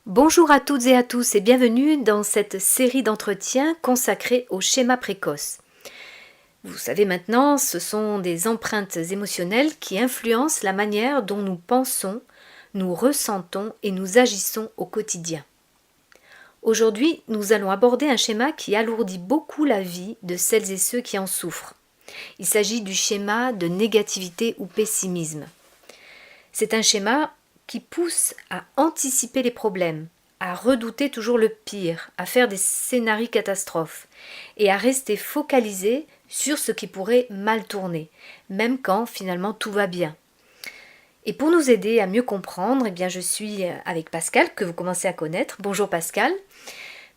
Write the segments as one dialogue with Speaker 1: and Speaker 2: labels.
Speaker 1: Bonjour à toutes et à tous et bienvenue dans cette série d'entretiens consacrée au schéma précoce. Vous savez maintenant, ce sont des empreintes émotionnelles qui influencent la manière dont nous pensons, nous ressentons et nous agissons au quotidien. Aujourd'hui, nous allons aborder un schéma qui alourdit beaucoup la vie de celles et ceux qui en souffrent. Il s'agit du schéma de négativité ou pessimisme. C'est un schéma qui pousse à anticiper les problèmes, à redouter toujours le pire, à faire des scénarios catastrophes et à rester focalisé sur ce qui pourrait mal tourner, même quand finalement tout va bien. Et pour nous aider à mieux comprendre, je suis avec Pascal, que vous commencez à connaître. Bonjour Pascal.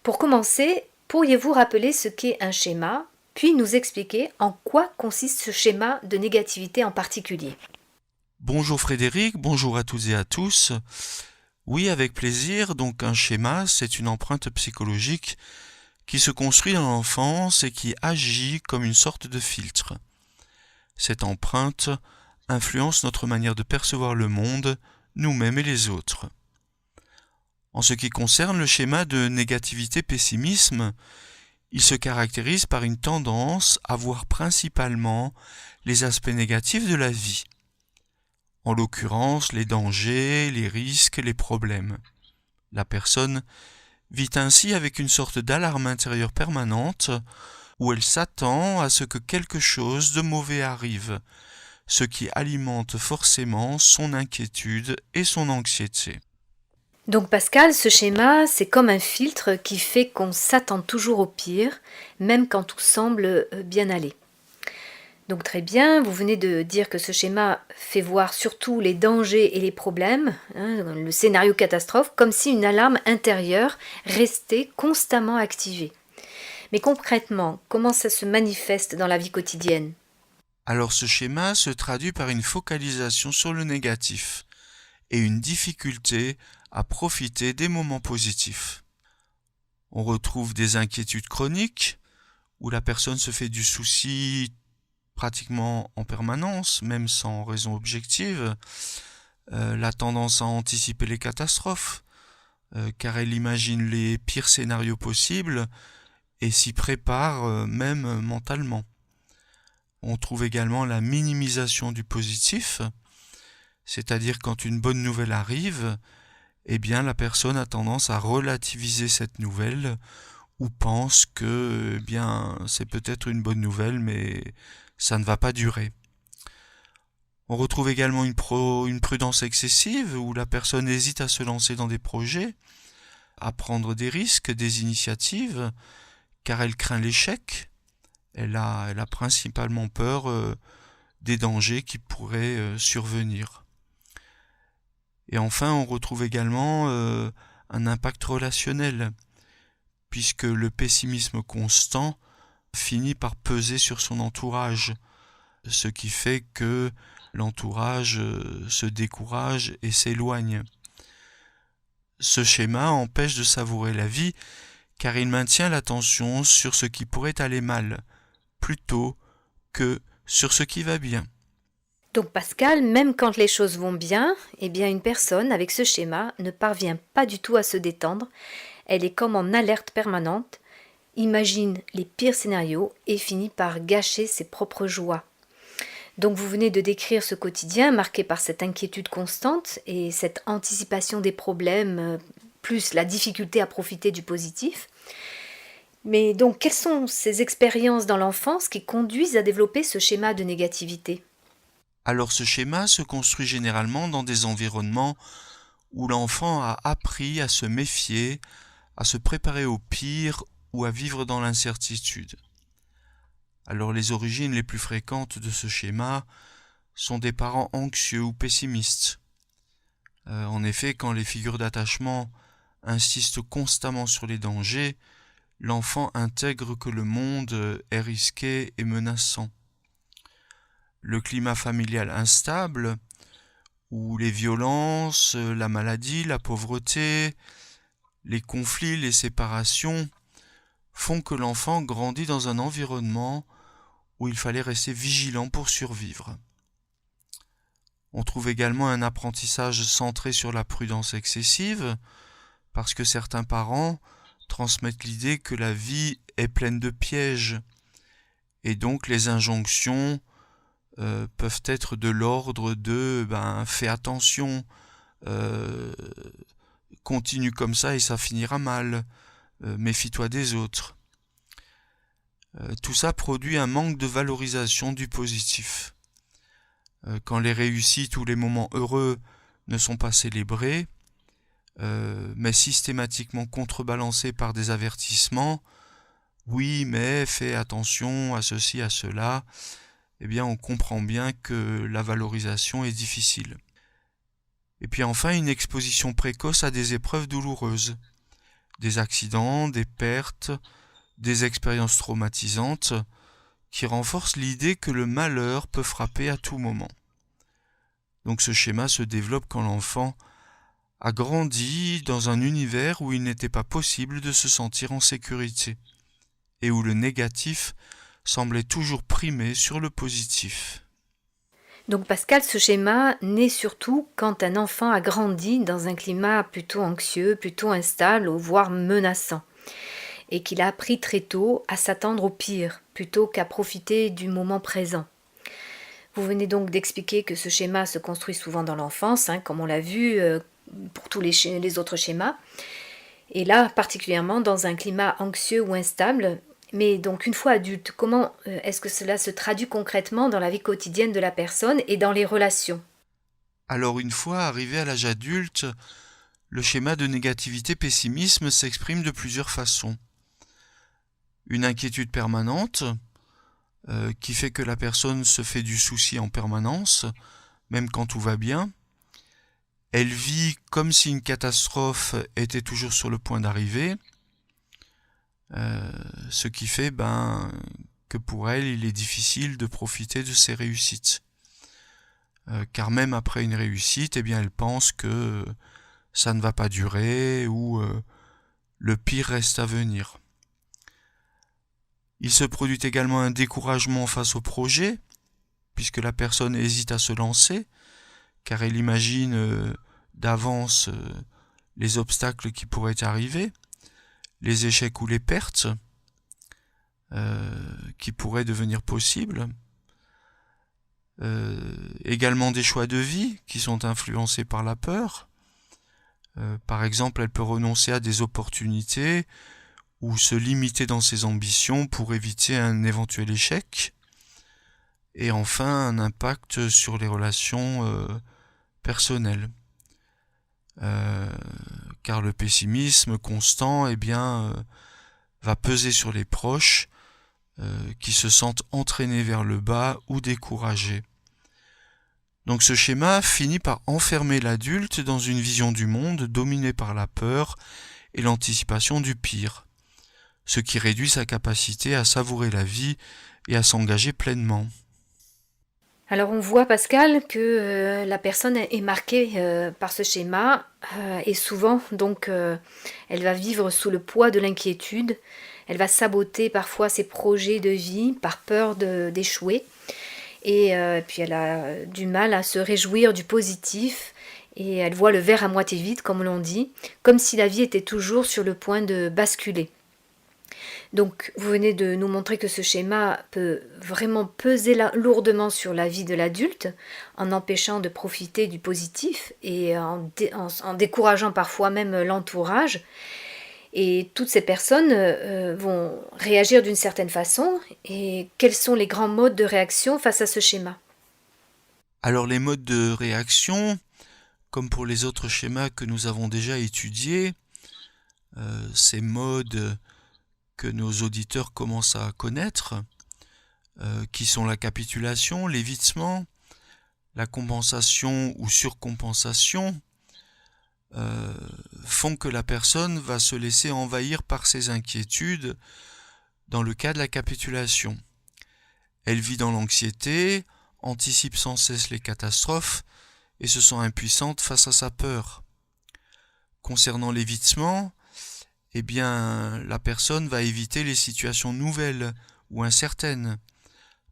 Speaker 1: Pour commencer, pourriez-vous rappeler ce qu'est un schéma, puis nous expliquer en quoi consiste ce schéma de négativité en particulier?
Speaker 2: Bonjour Frédéric, bonjour à toutes et à tous. Oui, avec plaisir. Donc un schéma, c'est une empreinte psychologique qui se construit dans l'enfance et qui agit comme une sorte de filtre. Cette empreinte influence notre manière de percevoir le monde, nous-mêmes et les autres. En ce qui concerne le schéma de négativité-pessimisme, il se caractérise par une tendance à voir principalement les aspects négatifs de la vie. En l'occurrence, les dangers, les risques, les problèmes. La personne vit ainsi avec une sorte d'alarme intérieure permanente où elle s'attend à ce que quelque chose de mauvais arrive, ce qui alimente forcément son inquiétude et son anxiété.
Speaker 1: Donc Pascal, ce schéma, c'est comme un filtre qui fait qu'on s'attend toujours au pire, même quand tout semble bien aller. Donc très bien, vous venez de dire que ce schéma fait voir surtout les dangers et les problèmes, le scénario catastrophe, comme si une alarme intérieure restait constamment activée. Mais concrètement, comment ça se manifeste dans la vie quotidienne?
Speaker 2: Alors ce schéma se traduit par une focalisation sur le négatif et une difficulté à profiter des moments positifs. On retrouve des inquiétudes chroniques où la personne se fait du souci pratiquement en permanence, même sans raison objective, la tendance à anticiper les catastrophes, car elle imagine les pires scénarios possibles et s'y prépare même mentalement. On trouve également la minimisation du positif, c'est-à-dire quand une bonne nouvelle arrive, eh bien la personne a tendance à relativiser cette nouvelle ou pense que c'est peut-être une bonne nouvelle mais ça ne va pas durer. On retrouve également une prudence excessive où la personne hésite à se lancer dans des projets, à prendre des risques, des initiatives, car elle craint l'échec. Elle a principalement peur des dangers qui pourraient survenir. Et enfin, on retrouve également un impact relationnel, puisque le pessimisme constant finit par peser sur son entourage, ce qui fait que l'entourage se décourage et s'éloigne. Ce schéma empêche de savourer la vie car il maintient l'attention sur ce qui pourrait aller mal, plutôt que sur ce qui va bien.
Speaker 1: Donc Pascal, même quand les choses vont bien, une personne avec ce schéma ne parvient pas du tout à se détendre. Elle est comme en alerte permanente, imagine les pires scénarios et finit par gâcher ses propres joies. Donc vous venez de décrire ce quotidien marqué par cette inquiétude constante et cette anticipation des problèmes, plus la difficulté à profiter du positif. Mais donc quelles sont ces expériences dans l'enfance qui conduisent à développer ce schéma de négativité?
Speaker 2: Alors ce schéma se construit généralement dans des environnements où l'enfant a appris à se méfier, à se préparer au pire ou à vivre dans l'incertitude. Alors les origines les plus fréquentes de ce schéma sont des parents anxieux ou pessimistes. En effet, quand les figures d'attachement insistent constamment sur les dangers, l'enfant intègre que le monde est risqué et menaçant. Le climat familial instable, où les violences, la maladie, la pauvreté, les conflits, les séparations font que l'enfant grandit dans un environnement où il fallait rester vigilant pour survivre. On trouve également un apprentissage centré sur la prudence excessive, parce que certains parents transmettent l'idée que la vie est pleine de pièges, et donc les injonctions peuvent être de l'ordre de fais attention, continue comme ça et ça finira mal, méfie-toi des autres. Tout ça produit un manque de valorisation du positif. Quand les réussites ou les moments heureux ne sont pas célébrés, mais systématiquement contrebalancés par des avertissements, oui, mais fais attention à ceci, à cela, eh bien on comprend bien que la valorisation est difficile. Et puis enfin, une exposition précoce à des épreuves douloureuses, des accidents, des pertes, des expériences traumatisantes, qui renforcent l'idée que le malheur peut frapper à tout moment. Donc ce schéma se développe quand l'enfant a grandi dans un univers où il n'était pas possible de se sentir en sécurité, et où le négatif semblait toujours primer sur le positif.
Speaker 1: Donc Pascal, ce schéma naît surtout quand un enfant a grandi dans un climat plutôt anxieux, plutôt instable, voire menaçant, et qu'il a appris très tôt à s'attendre au pire, plutôt qu'à profiter du moment présent. Vous venez donc d'expliquer que ce schéma se construit souvent dans l'enfance, comme on l'a vu pour tous les autres schémas, et là particulièrement dans un climat anxieux ou instable. Mais donc une fois adulte, comment est-ce que cela se traduit concrètement dans la vie quotidienne de la personne et dans les relations?
Speaker 2: Alors une fois arrivé à l'âge adulte, le schéma de négativité-pessimisme s'exprime de plusieurs façons. Une inquiétude permanente, qui fait que la personne se fait du souci en permanence, même quand tout va bien. Elle vit comme si une catastrophe était toujours sur le point d'arriver, ce qui fait que pour elle, il est difficile de profiter de ses réussites. Car même après une réussite, elle pense que ça ne va pas durer ou le pire reste à venir. Il se produit également un découragement face au projet, puisque la personne hésite à se lancer, car elle imagine d'avance les obstacles qui pourraient arriver, les échecs ou les pertes qui pourraient devenir possibles. Également des choix de vie qui sont influencés par la peur. Par exemple, elle peut renoncer à des opportunités ou se limiter dans ses ambitions pour éviter un éventuel échec. Et enfin, un impact sur les relations personnelles. Car le pessimisme constant va peser sur les proches qui se sentent entraînés vers le bas ou découragés. Donc ce schéma finit par enfermer l'adulte dans une vision du monde dominée par la peur et l'anticipation du pire, ce qui réduit sa capacité à savourer la vie et à s'engager pleinement.
Speaker 1: Alors on voit Pascal que la personne est marquée par ce schéma et souvent donc elle va vivre sous le poids de l'inquiétude, elle va saboter parfois ses projets de vie par peur d'échouer et puis elle a du mal à se réjouir du positif et elle voit le verre à moitié vide comme l'on dit, comme si la vie était toujours sur le point de basculer. Donc, vous venez de nous montrer que ce schéma peut vraiment peser lourdement sur la vie de l'adulte, en empêchant de profiter du positif et en décourageant parfois même l'entourage. Et toutes ces personnes vont réagir d'une certaine façon. Et quels sont les grands modes de réaction face à ce schéma?
Speaker 2: Alors les modes de réaction, comme pour les autres schémas que nous avons déjà étudiés, ces modes que nos auditeurs commencent à connaître, qui sont la capitulation, l'évitement, la compensation ou surcompensation, font que la personne va se laisser envahir par ses inquiétudes dans le cas de la capitulation. Elle vit dans l'anxiété, anticipe sans cesse les catastrophes et se sent impuissante face à sa peur. Concernant l'évitement, la personne va éviter les situations nouvelles ou incertaines,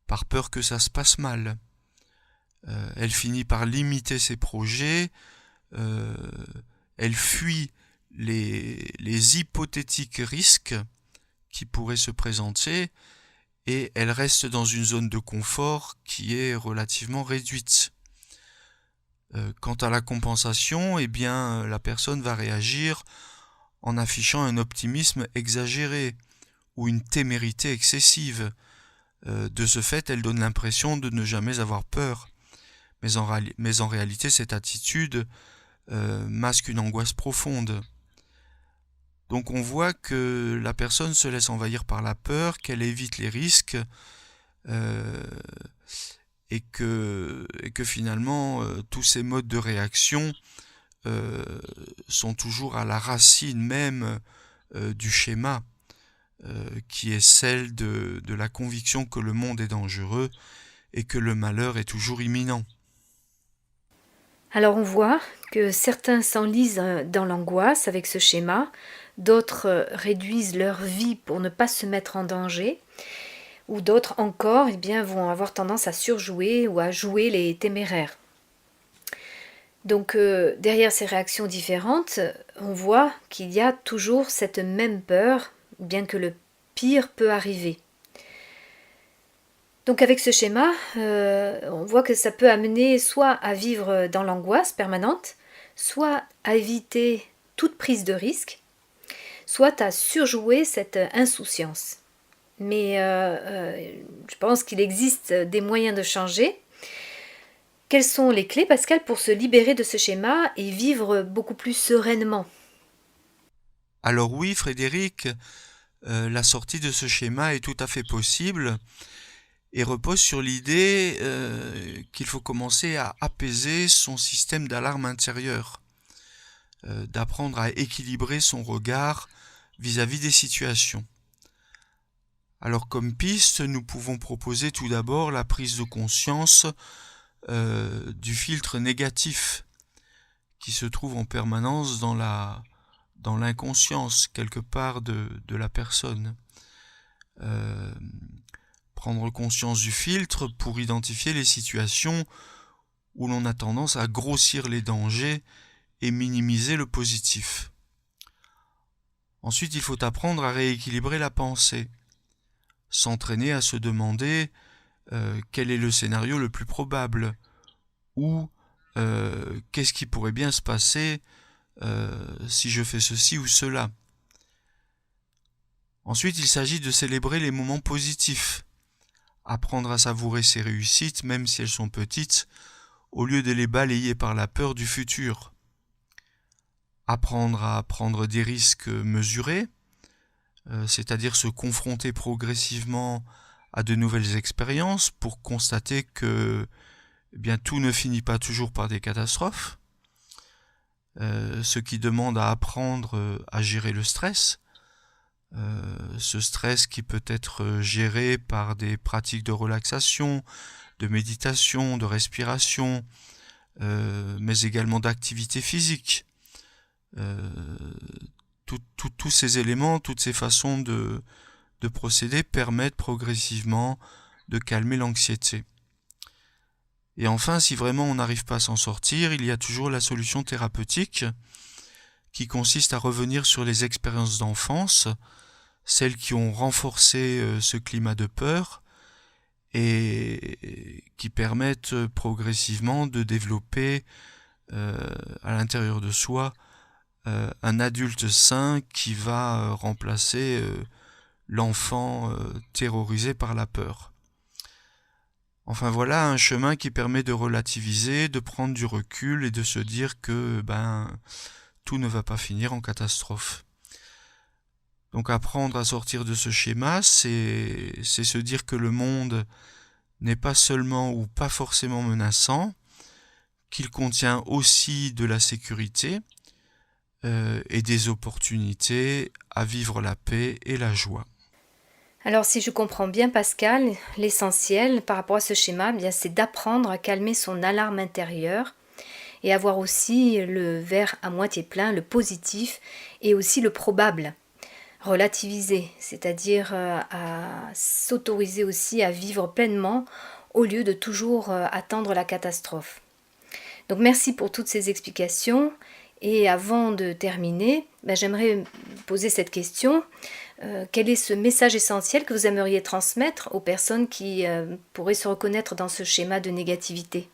Speaker 2: par peur que ça se passe mal. Elle finit par limiter ses projets, elle fuit les hypothétiques risques qui pourraient se présenter, et elle reste dans une zone de confort qui est relativement réduite. Quant à la compensation, eh bien, la personne va réagir en affichant un optimisme exagéré ou une témérité excessive. De ce fait, elle donne l'impression de ne jamais avoir peur. Mais en réalité, cette attitude masque une angoisse profonde. Donc on voit que la personne se laisse envahir par la peur, qu'elle évite les risques, et que finalement tous ces modes de réaction sont toujours à la racine même du schéma, qui est celle de la conviction que le monde est dangereux et que le malheur est toujours imminent.
Speaker 1: Alors on voit que certains s'enlisent dans l'angoisse avec ce schéma, d'autres réduisent leur vie pour ne pas se mettre en danger, ou d'autres encore vont avoir tendance à surjouer ou à jouer les téméraires. Donc derrière ces réactions différentes, on voit qu'il y a toujours cette même peur, bien que le pire peut arriver. Donc avec ce schéma, on voit que ça peut amener soit à vivre dans l'angoisse permanente, soit à éviter toute prise de risque, soit à surjouer cette insouciance. Mais je pense qu'il existe des moyens de changer. Quelles sont les clés, Pascal, pour se libérer de ce schéma et vivre beaucoup plus sereinement ?
Speaker 2: Alors oui, Frédéric, la sortie de ce schéma est tout à fait possible et repose sur l'idée qu'il faut commencer à apaiser son système d'alarme intérieur, d'apprendre à équilibrer son regard vis-à-vis des situations. Alors comme piste, nous pouvons proposer tout d'abord la prise de conscience du filtre négatif qui se trouve en permanence dans l'inconscience quelque part de la personne. Prendre conscience du filtre pour identifier les situations où l'on a tendance à grossir les dangers et minimiser le positif. Ensuite, il faut apprendre à rééquilibrer la pensée, s'entraîner à se demander quel est le scénario le plus probable ou qu'est-ce qui pourrait bien se passer si je fais ceci ou cela. Ensuite, il s'agit de célébrer les moments positifs, apprendre à savourer ses réussites, même si elles sont petites, au lieu de les balayer par la peur du futur. Apprendre à prendre des risques mesurés, c'est-à-dire se confronter progressivement à de nouvelles expériences pour constater que tout ne finit pas toujours par des catastrophes, ce qui demande à apprendre à gérer le stress, ce stress qui peut être géré par des pratiques de relaxation, de méditation, de respiration, mais également d'activité physique. Tous ces éléments, toutes ces façons de procéder permettent progressivement de calmer l'anxiété. Et enfin, si vraiment on n'arrive pas à s'en sortir, il y a toujours la solution thérapeutique qui consiste à revenir sur les expériences d'enfance, celles qui ont renforcé ce climat de peur et qui permettent progressivement de développer à l'intérieur de soi un adulte sain qui va remplacer l'enfant terrorisé par la peur. Enfin voilà un chemin qui permet de relativiser, de prendre du recul et de se dire que tout ne va pas finir en catastrophe. Donc apprendre à sortir de ce schéma, c'est se dire que le monde n'est pas seulement ou pas forcément menaçant, qu'il contient aussi de la sécurité et des opportunités à vivre la paix et la joie.
Speaker 1: Alors si je comprends bien Pascal, l'essentiel par rapport à ce schéma, c'est d'apprendre à calmer son alarme intérieure et avoir aussi le verre à moitié plein, le positif et aussi le probable. Relativiser, c'est-à-dire à s'autoriser aussi à vivre pleinement au lieu de toujours attendre la catastrophe. Donc merci pour toutes ces explications Et avant de terminer, j'aimerais poser cette question. Quel est ce message essentiel que vous aimeriez transmettre aux personnes qui pourraient se reconnaître dans ce schéma de négativité?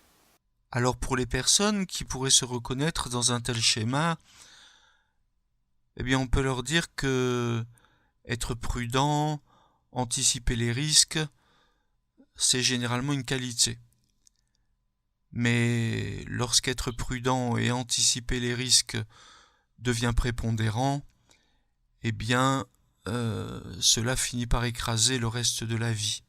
Speaker 2: Alors pour les personnes qui pourraient se reconnaître dans un tel schéma, eh bien on peut leur dire que être prudent, anticiper les risques, c'est généralement une qualité. Mais lorsqu'être prudent et anticiper les risques devient prépondérant, eh bien cela finit par écraser le reste de la vie.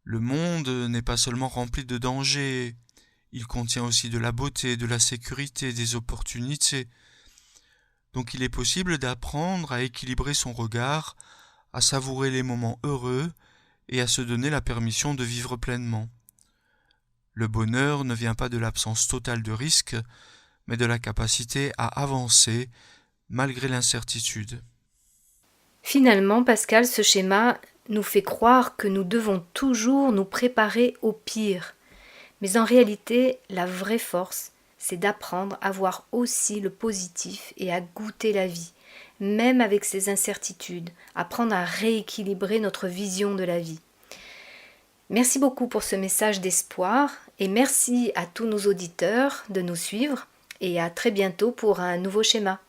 Speaker 2: Le monde n'est pas seulement rempli de dangers, il contient aussi de la beauté, de la sécurité, des opportunités. Donc il est possible d'apprendre à équilibrer son regard, à savourer les moments heureux et à se donner la permission de vivre pleinement. Le bonheur ne vient pas de l'absence totale de risque, mais de la capacité à avancer malgré l'incertitude.
Speaker 1: Finalement, Pascal, ce schéma nous fait croire que nous devons toujours nous préparer au pire. Mais en réalité, la vraie force, c'est d'apprendre à voir aussi le positif et à goûter la vie, même avec ses incertitudes, apprendre à rééquilibrer notre vision de la vie. Merci beaucoup pour ce message d'espoir et merci à tous nos auditeurs de nous suivre et à très bientôt pour un nouveau schéma.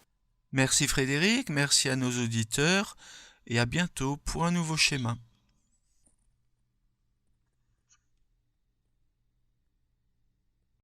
Speaker 2: Merci Frédéric, merci à nos auditeurs et à bientôt pour un nouveau schéma.